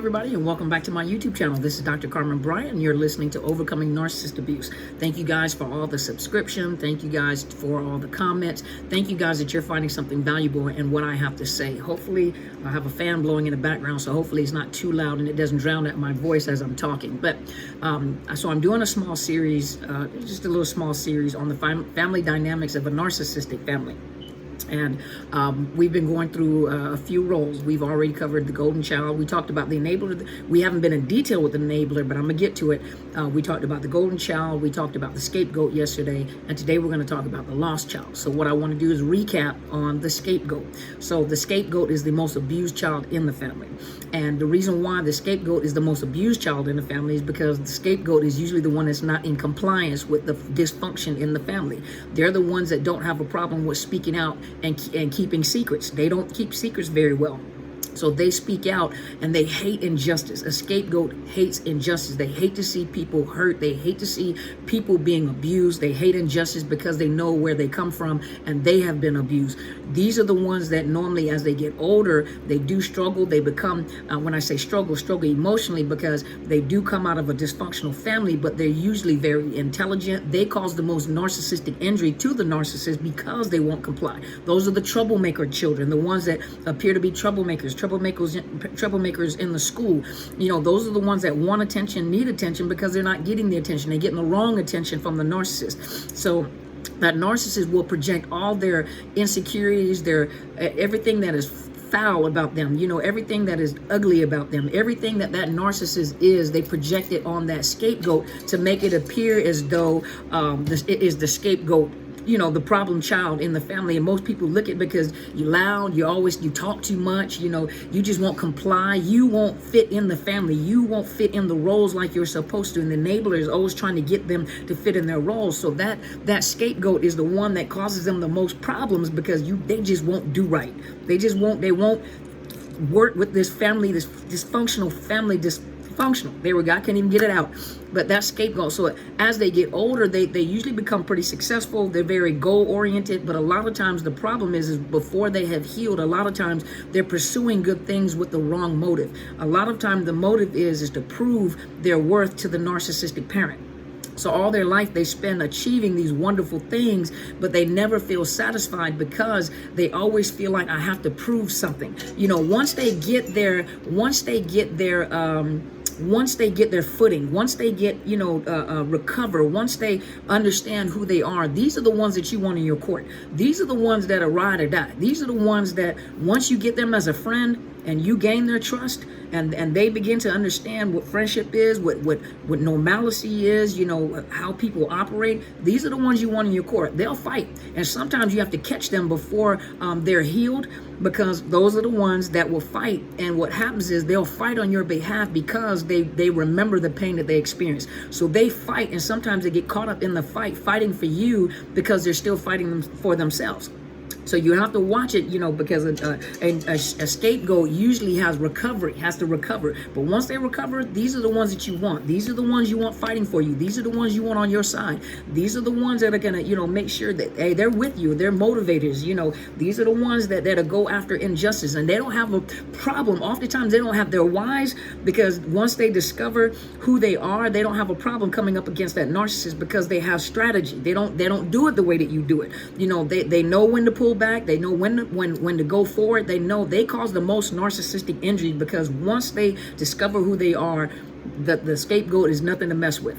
everybody, and welcome back to my YouTube channel. This is Dr. Carmen Bryant, and you're listening to Overcoming Narcissist Abuse. Thank you guys for all the subscription. Thank you guys for all the comments. Thank you guys that you're finding something valuable in what I have to say. Hopefully, I have a fan blowing in the background, so hopefully it's not too loud and it doesn't drown out my voice as I'm talking. But so I'm doing a small series, just a little small series on the family dynamics of a narcissistic family. And we've been going through a few roles. We've already covered the golden child. We talked about the enabler. We haven't been in detail with the enabler, but I'm going to get to it. We talked about the golden child. We talked about the scapegoat yesterday. And today we're going to talk about the lost child. So what I want to do is recap on the scapegoat. So the scapegoat is the most abused child in the family. And the reason why the scapegoat is the most abused child in the family is because the scapegoat is usually the one that's not in compliance with the dysfunction in the family. They're the ones that don't have a problem with speaking out and keeping secrets. They don't keep secrets very well. So they speak out and they hate injustice. A scapegoat hates injustice. They hate to see people hurt. They hate to see people being abused. They hate injustice because they know where they come from and they have been abused. These are the ones that normally as they get older, they do struggle. They become, when I say struggle emotionally because they do come out of a dysfunctional family, but they're usually very intelligent. They cause the most narcissistic injury to the narcissist because they won't comply. Those are the troublemaker children, the ones that appear to be troublemakers in the school. You know, those are the ones that want attention, need attention because they're not getting the attention. They're getting the wrong attention from the narcissist. So that narcissist will project all their insecurities, their everything that is foul about them, you know, everything that is ugly about them, everything that narcissist is, they project it on that scapegoat to make it appear as though it is the scapegoat, you know, the problem child in the family. And most people look at it because you're loud, you talk too much, you know, you just won't comply, you won't fit in the family, you won't fit in the roles like you're supposed to. And the enabler is always trying to get them to fit in their roles. So that scapegoat is the one that causes them the most problems because they just won't do right. They won't work with this family, this dysfunctional family, dysfunctional. There we go. I can't even get it out. But that scapegoat. So as they get older, they usually become pretty successful. They're very goal oriented. But a lot of times the problem is before they have healed, a lot of times they're pursuing good things with the wrong motive. A lot of times the motive is to prove their worth to the narcissistic parent. So all their life they spend achieving these wonderful things, but they never feel satisfied because they always feel like I have to prove something. You know, once they get their footing, once they get, you know, recover, once they understand who they are, these are the ones that you want in your court. These are the ones that are ride or die. These are the ones that once you get them as a friend and you gain their trust and they begin to understand what friendship is, what normalcy is, you know, how people operate, these are the ones you want in your court. They'll fight. And sometimes you have to catch them before they're healed because those are the ones that will fight. And what happens is they'll fight on your behalf because they remember the pain that they experienced. So they fight, and sometimes they get caught up in the fight, fighting for you because they're still fighting for themselves. So you have to watch it, you know, because a scapegoat usually has to recover. But once they recover, these are the ones that you want. These are the ones you want fighting for you. These are the ones you want on your side. These are the ones that are going to, you know, make sure that, hey, they're with you. They're motivators. You know, these are the ones that go after injustice. And they don't have a problem. Oftentimes, they don't have their whys because once they discover who they are, they don't have a problem coming up against that narcissist because they have strategy. They don't do it the way that you do it. You know, they know when to pull back. They know when to go forward. They know they cause the most narcissistic injury because once they discover who they are, the scapegoat is nothing to mess with.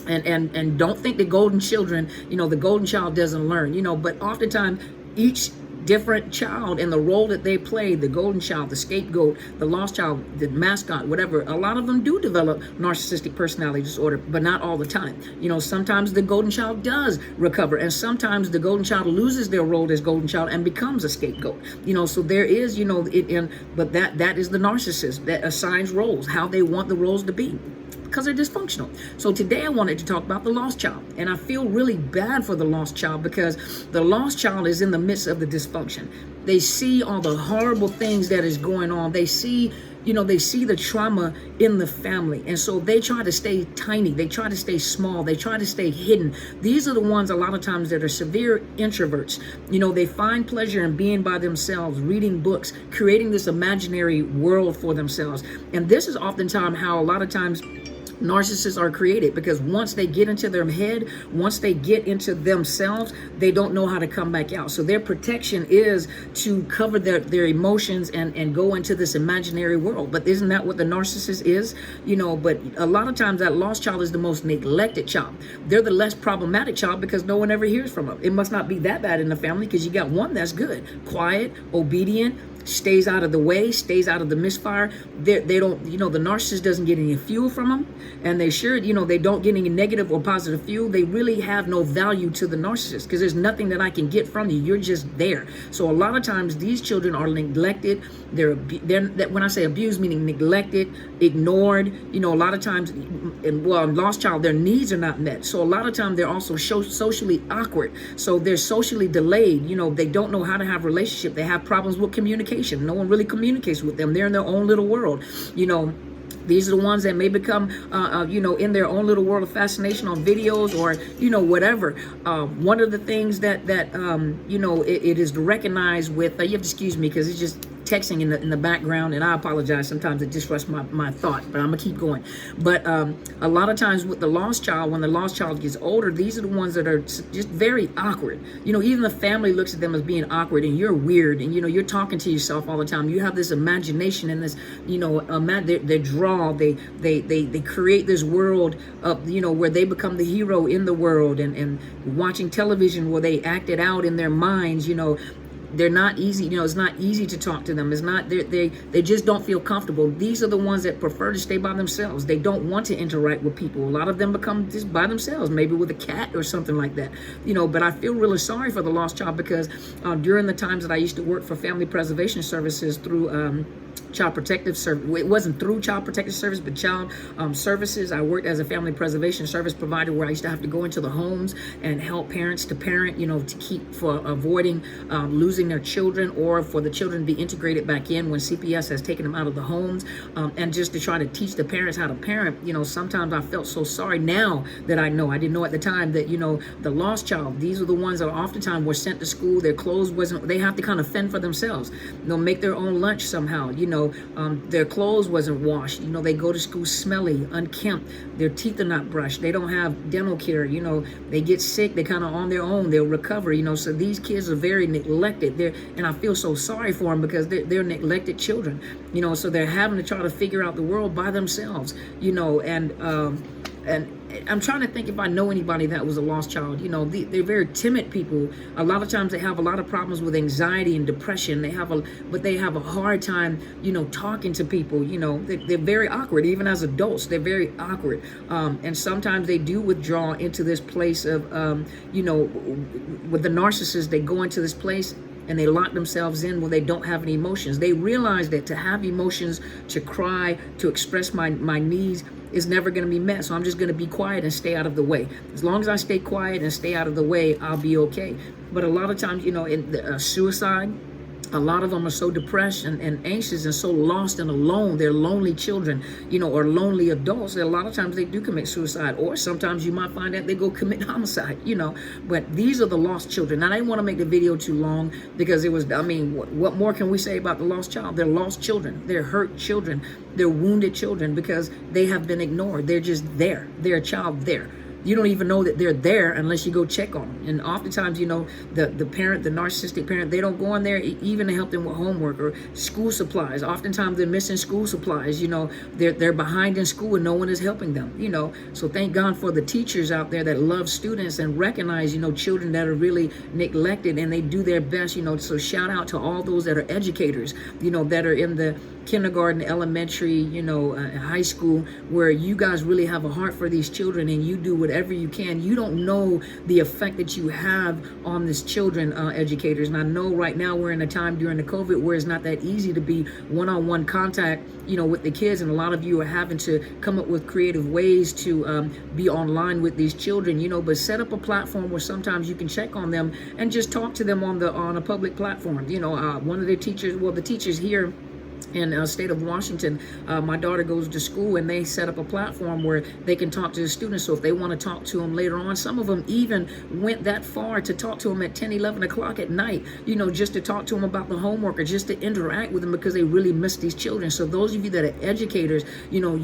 And don't think the golden children, you know, the golden child doesn't learn, you know, but oftentimes each different child and the role that they play, the golden child, the scapegoat, the lost child, the mascot, whatever, a lot of them do develop narcissistic personality disorder, but not all the time. You know, sometimes the golden child does recover, and sometimes the golden child loses their role as golden child and becomes a scapegoat. You know, so there is, you know, but that is the narcissist that assigns roles, how they want the roles to be, because they're dysfunctional. So today I wanted to talk about the lost child. And I feel really bad for the lost child because the lost child is in the midst of the dysfunction. They see all the horrible things that is going on. They see they see the trauma in the family. And so they try to stay tiny. They try to stay small. They try to stay hidden. These are the ones a lot of times that are severe introverts. They find pleasure in being by themselves, reading books, creating this imaginary world for themselves. And this is oftentimes how a lot of times narcissists are created, because once they get into their head, once they get into themselves, they don't know how to come back out. So their protection is to cover their emotions and go into this imaginary world. But isn't that what the narcissist is? But a lot of times that lost child is the most neglected child. They're the less problematic child because no one ever hears from them. It must not be that bad in the family because you got one that's good, quiet, obedient, stays out of the way, stays out of the misfire. They don't, the narcissist doesn't get any fuel from them, and they they don't get any negative or positive fuel. They really have no value to the narcissist because there's nothing that I can get from you. You're just there. So a lot of times these children are neglected. They're when I say abused, meaning neglected, ignored. A lot of times, lost child, their needs are not met. So a lot of times they're also socially awkward. So they're socially delayed. They don't know how to have relationship. They have problems with communication. No one really communicates with them. They're in their own little world. These are the ones that may become, in their own little world of fascination on videos or, whatever. One of the things that it is recognized with, you have to excuse me because it's just texting in the background, and I apologize. Sometimes it disrupts my thought, but I'm gonna keep going. But a lot of times with the lost child, when the lost child gets older, these are the ones that are just very awkward. Even the family looks at them as being awkward, and you're weird, and you're talking to yourself all the time. You have this imagination and this, they draw, they create this world of, where they become the hero in the world, and watching television where they act it out in their minds. They're not easy, it's not easy to talk to them. It's not, they just don't feel comfortable. These are the ones that prefer to stay by themselves. They don't want to interact with people. A lot of them become just by themselves, maybe with a cat or something like that. But I feel really sorry for the lost child because during the times that I used to work for Family Preservation Services through Child Protective Service. It wasn't through Child Protective Service, but Child Services. I worked as a family preservation service provider where I used to have to go into the homes and help parents to parent, to keep for avoiding losing their children, or for the children to be integrated back in when CPS has taken them out of the homes, and just to try to teach the parents how to parent. Sometimes I felt so sorry now that I know. I didn't know at the time that, the lost child, these are the ones that oftentimes were sent to school. Their clothes they have to kind of fend for themselves. They'll make their own lunch somehow, their clothes wasn't washed. They go to school smelly, unkempt. Their teeth are not brushed. They don't have dental care. They get sick. They're kind of on their own. They'll recover. So these kids are very neglected. And I feel so sorry for them because they're neglected children. So they're having to try to figure out the world by themselves. And I'm trying to think if I know anybody that was a lost child. They're very timid people. A lot of times they have a lot of problems with anxiety and depression. But they have a hard time, talking to people. They're very awkward. Even as adults, they're very awkward. And sometimes they do withdraw into this place of, with the narcissist, they go into this place and they lock themselves in where they don't have any emotions. They realize that to have emotions, to cry, to express my needs is never going to be met. So I'm just going to be quiet and stay out of the way. As long as I stay quiet and stay out of the way, I'll be okay. But a lot of times, in the, suicide, a lot of them are so depressed and anxious and so lost and alone. They're lonely children, or lonely adults. That a lot of times they do commit suicide, or sometimes you might find that they go commit homicide, But these are the lost children. Now, I didn't want to make the video too long because what more can we say about the lost child? They're lost children. They're hurt children. They're wounded children because they have been ignored. They're just there. They're a child there. You don't even know that they're there unless you go check on them. And oftentimes, the parent, the narcissistic parent, they don't go in there even to help them with homework or school supplies. Oftentimes they're missing school supplies. They're behind in school and no one is helping them. So thank God for the teachers out there that love students and recognize, children that are really neglected, and they do their best. So shout out to all those that are educators, that are in the kindergarten, elementary, high school, where you guys really have a heart for these children and you do whatever you can. You don't know the effect that you have on these children, educators. And I know right now we're in a time during the COVID where it's not that easy to be one-on-one contact, with the kids. And a lot of you are having to come up with creative ways to be online with these children, but set up a platform where sometimes you can check on them and just talk to them on a public platform. One of the teachers here in the state of Washington, my daughter goes to school and they set up a platform where they can talk to the students. So if they want to talk to them later on, some of them even went that far to talk to them at 10, 11 o'clock at night, you know, just to talk to them about the homework or just to interact with them because they really miss these children. So those of you that are educators, you know,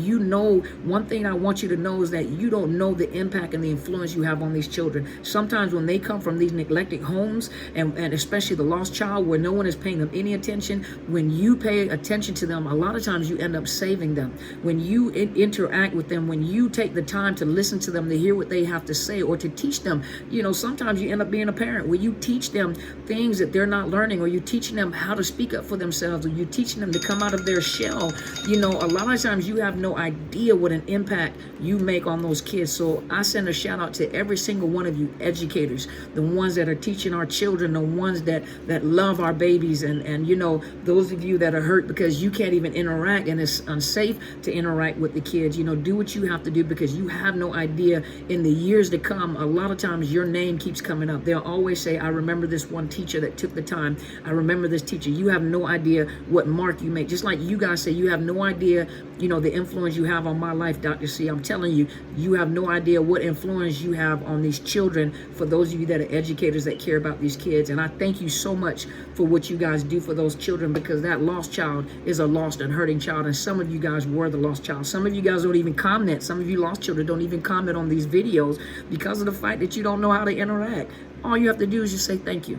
one thing I want you to know is that you don't know the impact and the influence you have on these children. Sometimes when they come from these neglected homes and especially the lost child where no one is paying them any attention, when you pay attention to them, a lot of times you end up saving them. When you interact with them, when you take the time to listen to them, to hear what they have to say, or to teach them, you know, sometimes you end up being a parent where you teach them things that they're not learning, or you're teaching them how to speak up for themselves, or you're teaching them to come out of their shell. You know, a lot of times you have no idea what an impact you make on those kids. So I send a shout out to every single one of you educators, the ones that are teaching our children, the ones that love our babies, and you know, those of you that are hurt because you can't even interact and it's unsafe to interact with the kids. You know, do what you have to do because you have no idea in the years to come. A lot of times your name keeps coming up. They'll always say, I remember this one teacher that took the time. I remember this teacher. You have no idea what mark you make. Just like you guys say, you have no idea, you know, the influence you have on my life, Dr. C. I'm telling you, you have no idea what influence you have on these children, for those of you that are educators that care about these kids. And I thank you so much for what you guys do for those children, because that lost child is a lost and hurting child. And some of you guys were the lost child. Some of you guys don't even comment. Some of you lost children don't even comment on these videos because of the fact that you don't know how to interact. All you have to do is just say thank you.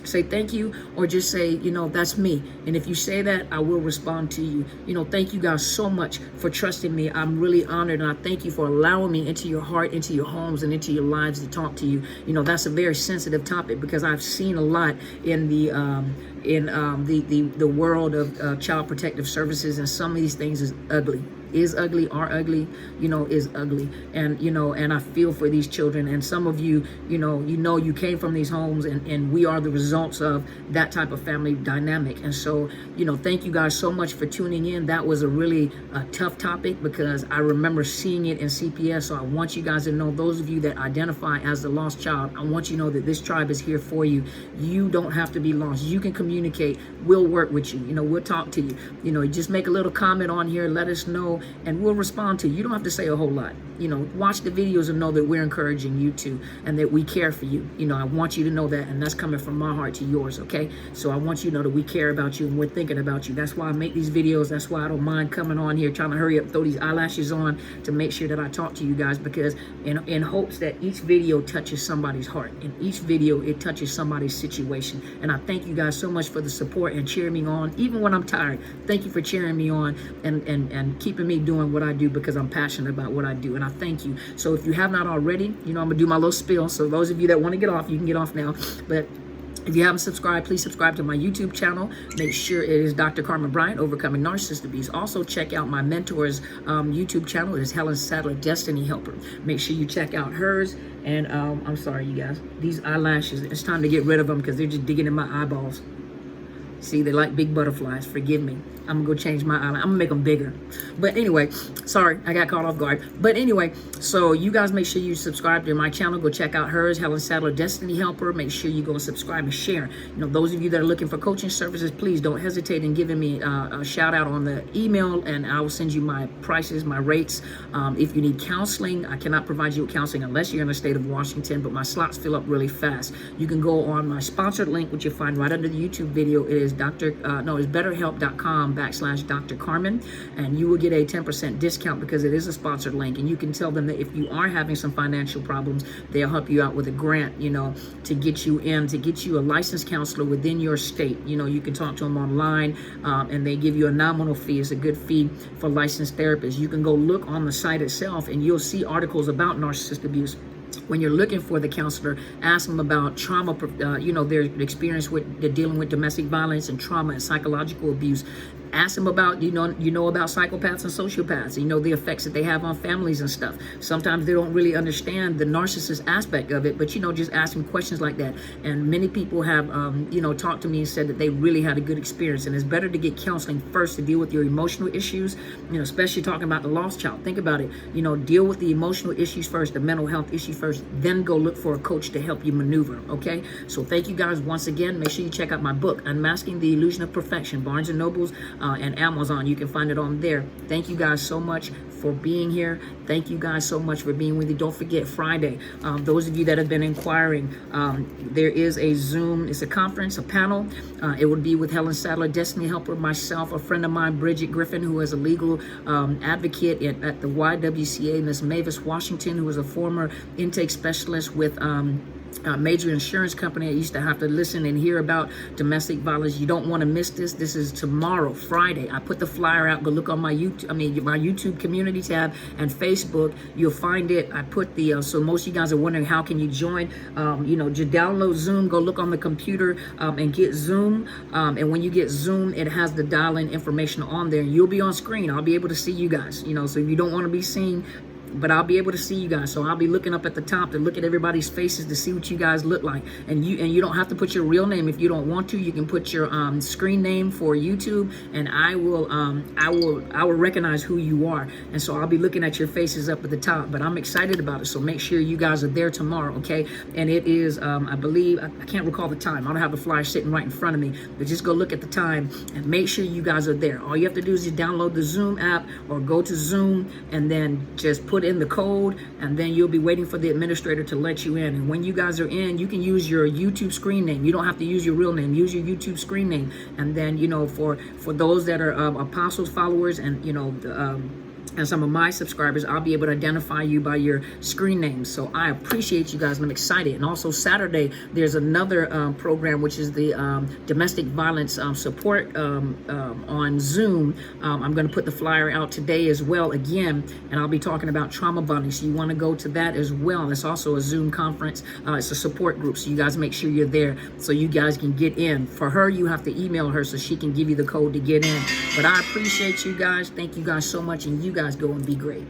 Say thank you, or just say, you know, that's me. And if you say that, I will respond to you. You know, thank you guys so much for trusting me. I'm really honored, and I thank you for allowing me into your heart, into your homes, and into your lives to talk to you. You know, that's a very sensitive topic because I've seen a lot in the world of child protective services, and some of these things are ugly, you know, is ugly. And, you know, and I feel for these children. And some of you, you came from these homes, and we are the results of that type of family dynamic. And so, you know, thank you guys so much for tuning in. That was a really tough topic because I remember seeing it in CPS. So I want you guys to know, those of you that identify as the lost child, I want you to know that this tribe is here for you. You don't have to be lost. You can communicate. We'll work with you. You know, we'll talk to you. You know, just make a little comment on here. Let us know, and we'll respond to you. You don't have to say a whole lot. You know, watch the videos and know that we're encouraging you to, and that we care for you. You know, I want you to know that, and that's coming from my heart to yours, okay? So I want you to know that we care about you and we're thinking about you. That's why I make these videos. That's why I don't mind coming on here, trying to hurry up, throw these eyelashes on to make sure that I talk to you guys, because in hopes that each video touches somebody's heart. In each video, it touches somebody's situation. And I thank you guys so much for the support and cheering me on, even when I'm tired. Thank you for cheering me on and keeping me doing what I do, because I'm passionate about what I do. And I thank you. So if you have not already, you know, I'm gonna do my little spiel. So those of you that want to get off, you can get off now. But if you haven't subscribed, please subscribe to my YouTube channel. Make sure it is Dr. Carmen Bryant, Overcoming Narcissist Abuse. Also, check out my mentor's YouTube channel. It is Helen Sadler, Destiny Helper. Make sure you check out hers. And I'm sorry, you guys. These eyelashes, it's time to get rid of them because they're just digging in my eyeballs. See, they're like big butterflies. Forgive me. I'm going to go change my eyeliner. I'm going to make them bigger. But anyway, sorry, I got caught off guard. But anyway, so you guys make sure you subscribe to my channel. Go check out hers, Helen Sadler, Destiny Helper. Make sure you go and subscribe and share. You know, those of you that are looking for coaching services, please don't hesitate in giving me a shout out on the email, and I will send you my prices, my rates. If you need counseling, I cannot provide you with counseling unless you're in the state of Washington, but my slots fill up really fast. You can go on my sponsored link, which you'll find right under the YouTube video. It is BetterHelp.com/Dr. Carmen, and you will get a 10% discount because it is a sponsored link. And you can tell them that if you are having some financial problems, they'll help you out with a grant, you know, to get you a licensed counselor within your state. You know, you can talk to them online, and they give you a nominal fee. It's a good fee for licensed therapists. You can go look on the site itself, and you'll see articles about narcissist abuse. When you're looking for the counselor, ask them about trauma, you know, their experience with dealing with domestic violence and trauma and psychological abuse. Ask them about, you know about psychopaths and sociopaths, you know, the effects that they have on families and stuff. Sometimes they don't really understand the narcissist aspect of it, but, you know, just ask them questions like that. And many people have, you know, talked to me and said that they really had a good experience. And it's better to get counseling first to deal with your emotional issues, you know, especially talking about the lost child. Think about it, you know, deal with the emotional issues first, the mental health issues first, then go look for a coach to help you maneuver, okay? So thank you guys once again. Make sure you check out my book, Unmasking the Illusion of Perfection, Barnes & Noble's. and Amazon. You can find it on there. Thank you guys so much for being here. Thank you guys so much for being with me. Don't forget Friday. Those of you that have been inquiring, there is a Zoom. It's a conference, a panel. It would be with Helen Sadler, Destiny Helper, myself, a friend of mine, Bridget Griffin, who is a legal advocate at the YWCA, Miss Mavis Washington, who is a former intake specialist with major insurance company. I used to have to listen and hear about domestic violence. You don't want to miss this. This is tomorrow, Friday. I put the flyer out. Go look on my YouTube community tab and Facebook. You'll find it. I put the so most of you guys are wondering how can you join. Just download Zoom. Go look on the computer and get Zoom. And when you get Zoom, it has the dial-in information on there. You'll be on screen. I'll be able to see you guys. So if you don't want to be seen, but I'll be able to see you guys. So I'll be looking up at the top to look at everybody's faces to see what you guys look like. And you don't have to put your real name if you don't want to. You can put your screen name for YouTube, and I will recognize who you are. And so I'll be looking at your faces up at the top. But I'm excited about it. So make sure you guys are there tomorrow, okay? And it is, I believe, I can't recall the time. I don't have the flyer sitting right in front of me. But just go look at the time and make sure you guys are there. All you have to do is just download the Zoom app or go to Zoom and then just put in the code, and then you'll be waiting for the administrator to let you in. And when you guys are in, you can use your YouTube screen name. You don't have to use your real name. Use your YouTube screen name. And then for those that are Apostles followers and and some of my subscribers, I'll be able to identify you by your screen name. So I appreciate you guys, and I'm excited. And also Saturday, there's another program, which is the domestic violence support on Zoom. I'm going to put the flyer out today as well again, and I'll be talking about trauma bonding. So you want to go to that as well. It's also a Zoom conference. It's a support group. So you guys make sure you're there so you guys can get in. For her, you have to email her so she can give you the code to get in. But I appreciate you guys. Thank you guys so much, and you guys go and be great.